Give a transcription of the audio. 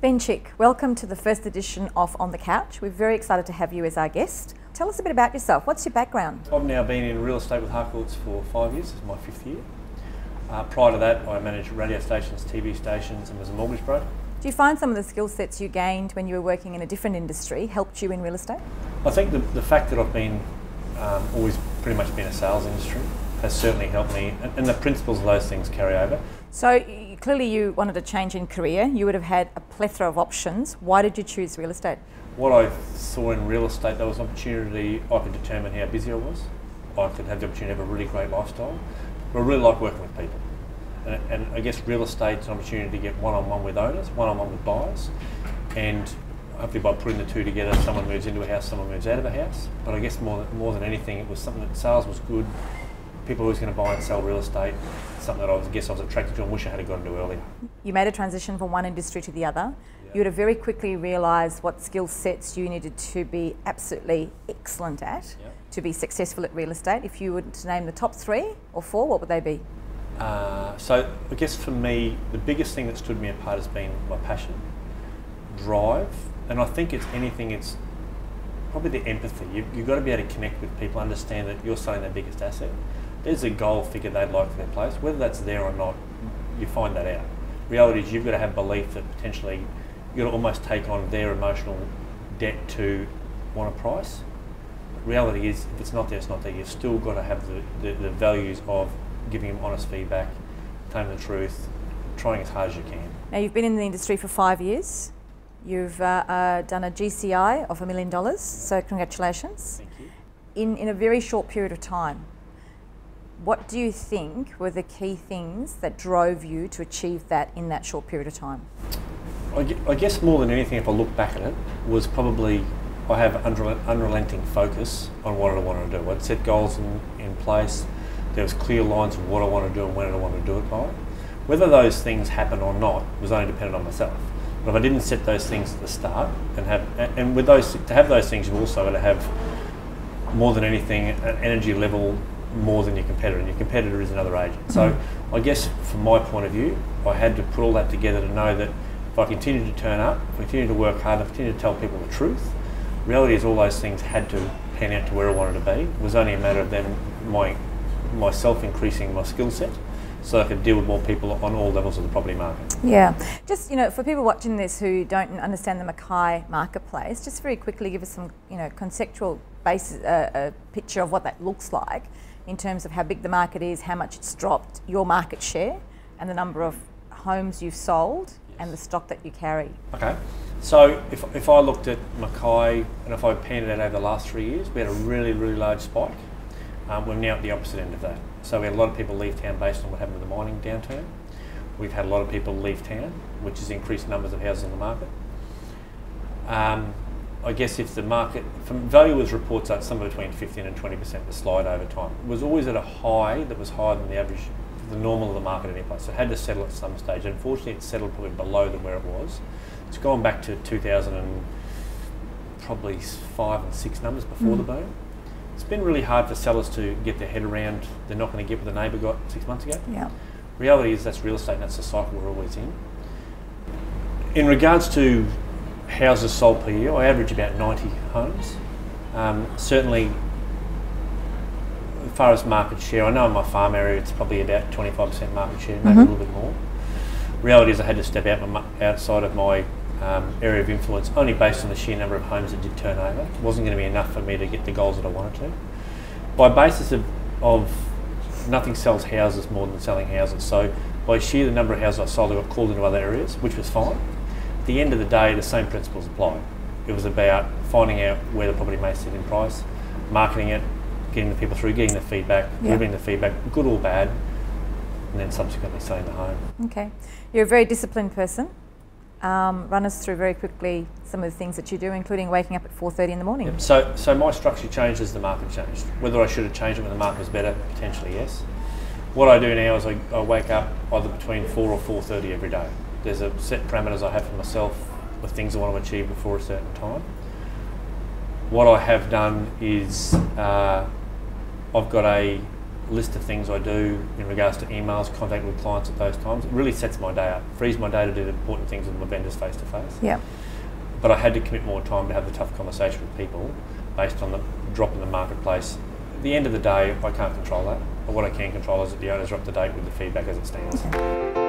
Ben Chick, welcome to the first edition of On the Couch. We're very excited to have you as our guest. Tell us a bit about yourself. What's your background? I've now been in real estate with Harcourts for 5 years. This is my 5th year. Prior to that, I managed radio stations, TV stations, and was a mortgage broker. Do you find some of the skill sets you gained when you were working in a different industry helped you in real estate? I think the fact that I've been always pretty much been a sales industry has certainly helped me, and the principles of those things carry over. So clearly you wanted a change in career. You would have had a plethora of options. Why did you choose real estate? What I saw in real estate, there was an opportunity. I could determine how busy I was. I could have the opportunity to have a really great lifestyle. But I really like working with people. And I guess real estate's an opportunity to get one-on-one with owners, one-on-one with buyers. And hopefully by putting the two together, someone moves into a house, someone moves out of a house. But I guess more than anything, it was something that sales was good. People who was going to buy and sell real estate, something that I was attracted to and wish I had got into earlier. You made a transition from one industry to the other. Yeah. You would have very quickly realised what skill sets you needed to be absolutely excellent at to be successful at real estate. If you were to name the top 3 or 4, what would they be? So I guess for me, the biggest thing that stood me apart has been my passion, drive, and I think it's probably the empathy. You've got to be able to connect with people, understand that you're selling their biggest asset. There's a goal figure they'd like for their place. Whether that's there or not, you find that out. Reality is you've got to have belief that potentially you've got to almost take on their emotional debt to want a price. Reality is, if it's not there, it's not there. You've still got to have the values of giving them honest feedback, telling the truth, trying as hard as you can. Now you've been in the industry for 5 years. You've done a GCI of $1 million, so congratulations. Thank you. In a very short period of time. What do you think were the key things that drove you to achieve that in that short period of time? I guess more than anything, if I look back at it, was probably I have unrelenting focus on what I want to do. I'd set goals in place. There was clear lines of what I want to do and when I want to do it by. Whether those things happen or not was only dependent on myself. But if I didn't set those things at the start and with those, to have those things, you've also got to have more than anything an energy level more than your competitor, and your competitor is another agent. So I guess from my point of view, I had to put all that together to know that if I continue to turn up, if I continue to work hard, if I continue to tell people the truth, reality is all those things had to pan out to where I wanted to be. It was only a matter of then myself increasing my skill set so I could deal with more people on all levels of the property market. Yeah, just for people watching this who don't understand the Mackay marketplace, just very quickly give us some conceptual basis, picture of what that looks like in terms of how big the market is, how much it's dropped, your market share, and the number of homes you've sold and the stock that you carry. Okay, so if I looked at Mackay and if I panned it out over the last 3 years, we had a really, really large spike. We're now at the opposite end of that. So we had a lot of people leave town based on what happened with the mining downturn. We've had a lot of people leave town, which has increased numbers of houses on the market. I guess if the market, from valuers reports that somewhere between 15 and 20% the slide over time. It was always at a high that was higher than the average, the normal of the market at any place. So it had to settle at some stage. Unfortunately, it settled probably below than where it was. It's gone back to 2000 and probably 5 and 6 numbers before the boom. It's been really hard for sellers to get their head around. They're not going to get what the neighbour got 6 months ago. Yeah. Reality is that's real estate and that's the cycle we're always in. In regards to houses sold per year, I average about 90 homes. Certainly, as far as market share, I know in my farm area it's probably about 25% market share, maybe a little bit more. Reality is I had to step outside of my area of influence, only based on the sheer number of homes that did turn over. It wasn't going to be enough for me to get the goals that I wanted to. By basis of nothing sells houses more than selling houses, so by sheer the number of houses I sold, I got called into other areas, which was fine. At the end of the day, the same principles apply. It was about finding out where the property may sit in price, marketing it, getting the people through, getting the feedback, delivering the feedback, good or bad, and then subsequently selling the home. Okay. You're a very disciplined person. Run us through very quickly some of the things that you do, including waking up at 4:30 in the morning. Yep. So my structure changed as the market changed. Whether I should have changed it when the market was better, potentially yes. What I do now is I wake up either between 4 or 4:30 every day. There's a set parameters I have for myself with things I want to achieve before a certain time. What I have done is I've got a list of things I do in regards to emails, contact with clients at those times. It really sets my day up, frees my day to do the important things with my vendors face to face. Yeah. But I had to commit more time to have the tough conversation with people based on the drop in the marketplace. At the end of the day, I can't control that. But what I can control is that the owners are up to date with the feedback as it stands. Okay.